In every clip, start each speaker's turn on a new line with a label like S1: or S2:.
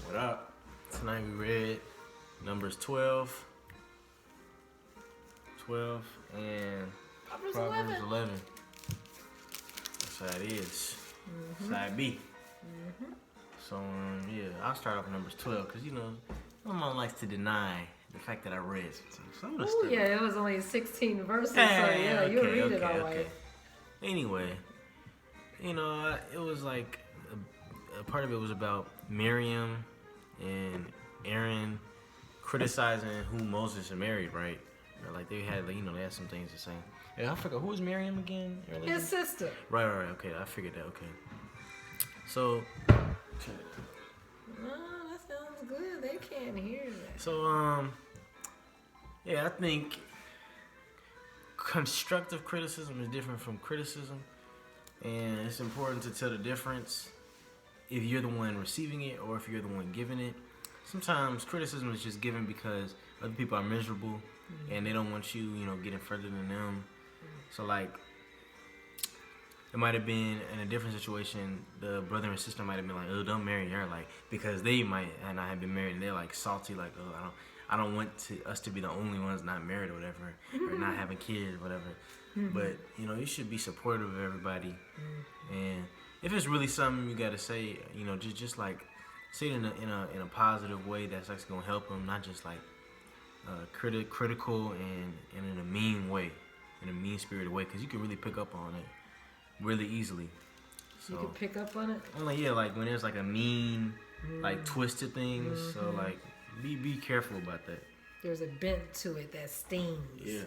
S1: What up? Tonight we read Numbers 12, and Proverbs 11. That's how it is. Side B. So, yeah, I'll start off with Numbers 12 because, you know, my mom likes to deny the fact that I read some of the stuff.
S2: Yeah, it was only 16 verses, so yeah, you read it all right.
S1: Anyway, you know, it was like a part of it was about Miriam and Aaron criticizing who Moses had married, right? Or like they had, you know, they had some things to say. Yeah, I forgot, who was Miriam again?
S2: His sister.
S1: Right, okay, I figured that, okay. So,
S2: Oh, that sounds good. They can't hear that.
S1: So, yeah, I think constructive criticism is different from criticism, and it's important to tell the difference if you're the one receiving it or if you're the one giving it. Sometimes criticism is just given because other people are miserable and they don't want you, you know, getting further than them. So, like, it might have been in a different situation, the brother and sister might have been like, oh, don't marry her, like, because they might not have been married and they're like salty, like, oh, I don't want us to be the only ones not married or whatever, or not having kids or whatever. But, you know, you should be supportive of everybody. And if it's really something you got to say, you know, just like say it in a positive way that's actually gonna help them, not just like critical and in a mean way, in a mean-spirited way, because you can really pick up on it really easily. So,
S2: you can pick up on it?
S1: Only, yeah, like when there's like a mean, like twisted things. So like be careful about that.
S2: There's a bent to it that stings.
S1: Yeah.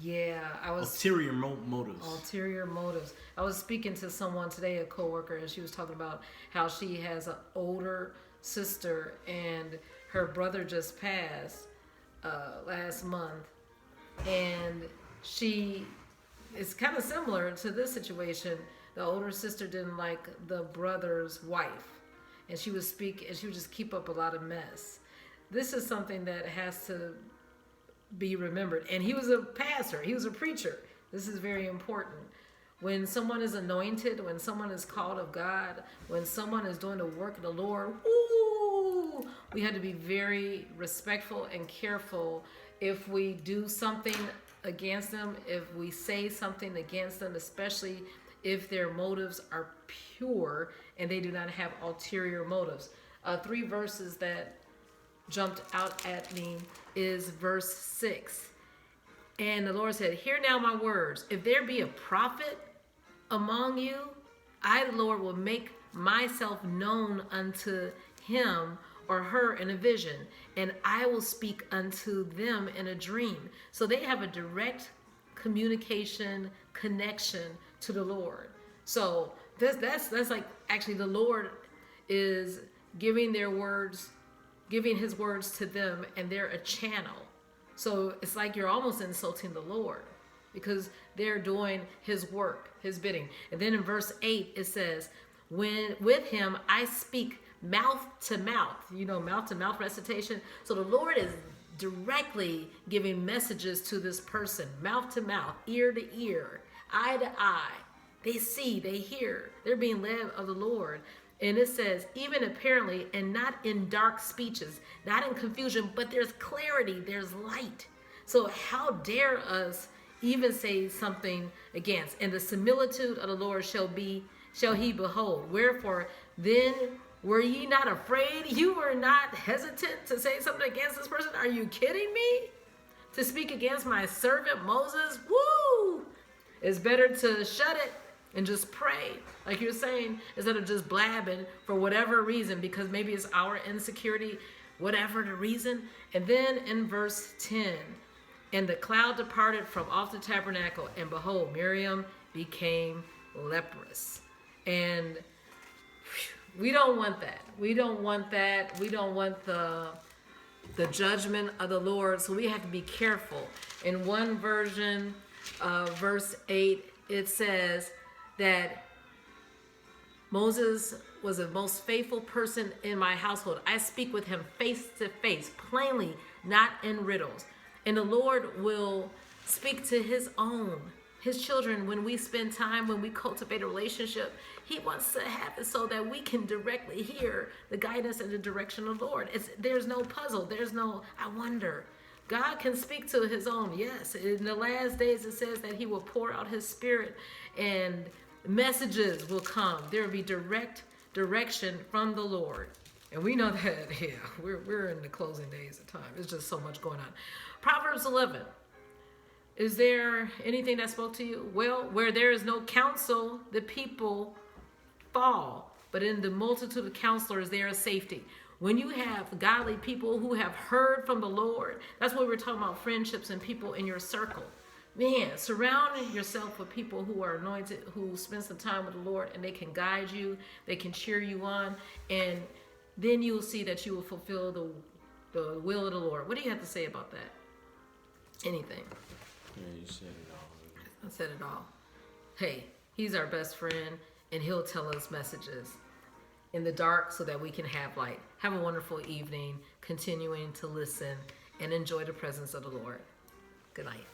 S2: Yeah, I was
S1: ulterior motives.
S2: Ulterior motives. I was speaking to someone today, a coworker, and she was talking about how she has an older sister and her brother just passed last month, and it's kind of similar to this situation. The older sister didn't like the brother's wife, and she would just keep up a lot of mess. This is something that has to be remembered. And he was a pastor. He was a preacher. This is very important. When someone is anointed, when someone is called of God, when someone is doing the work of the Lord, we have to be very respectful and careful if we do something against them, if we say something against them, especially if their motives are pure and they do not have ulterior motives. 3 verses that jumped out at me is verse 6. And the Lord said, hear now my words. If there be a prophet among you, I, the Lord, will make myself known unto him or her in a vision, and I will speak unto them in a dream. So they have a direct communication, connection to the Lord. So that's like actually the Lord is giving his words to them, and they're a channel. So it's like you're almost insulting the Lord because they're doing his work, his bidding. And then in verse 8 it says, when with him I speak mouth to mouth, you know, mouth to mouth recitation. So the Lord is directly giving messages to this person, mouth to mouth, ear to ear, eye to eye. They see, they hear, they're being led of the Lord. And it says, even apparently, and not in dark speeches, not in confusion, but there's clarity, there's light. So how dare us even say something against? And the similitude of the Lord shall he behold. Wherefore, then were ye not afraid? You were not hesitant to say something against this person? Are you kidding me? To speak against my servant Moses? Woo! It's better to shut it and just pray, like you're saying, instead of just blabbing for whatever reason, because maybe it's our insecurity, whatever the reason. And then in verse 10, and the cloud departed from off the tabernacle, and behold, Miriam became leprous. And we don't want that. We don't want that. We don't want the judgment of the Lord. So we have to be careful. In one version, verse 8, it says that Moses was the most faithful person in my household. I speak with him face to face, plainly, not in riddles. And the Lord will speak to his own, His children, when we spend time, when we cultivate a relationship, he wants to have it so that we can directly hear the guidance and the direction of the Lord. There's no puzzle. There's no, I wonder. God can speak to his own. Yes, in the last days it says that he will pour out his spirit and messages will come. There will be direct direction from the Lord. And we know that, yeah, we're in the closing days of time. There's just so much going on. Proverbs 11. Is there anything that spoke to you? Well, where there is no counsel, the people fall. But in the multitude of counselors, there is safety. When you have godly people who have heard from the Lord, that's what we're talking about, friendships and people in your circle. Man, surround yourself with people who are anointed, who spend some time with the Lord, and they can guide you, they can cheer you on, and then you will see that you will fulfill the will of the Lord. What do you have to say about that? Anything?
S1: Yeah, you said it all.
S2: I said it all. Hey, he's our best friend, and he'll tell us messages in the dark so that we can have light. Have a wonderful evening, continuing to listen and enjoy the presence of the Lord. Good night.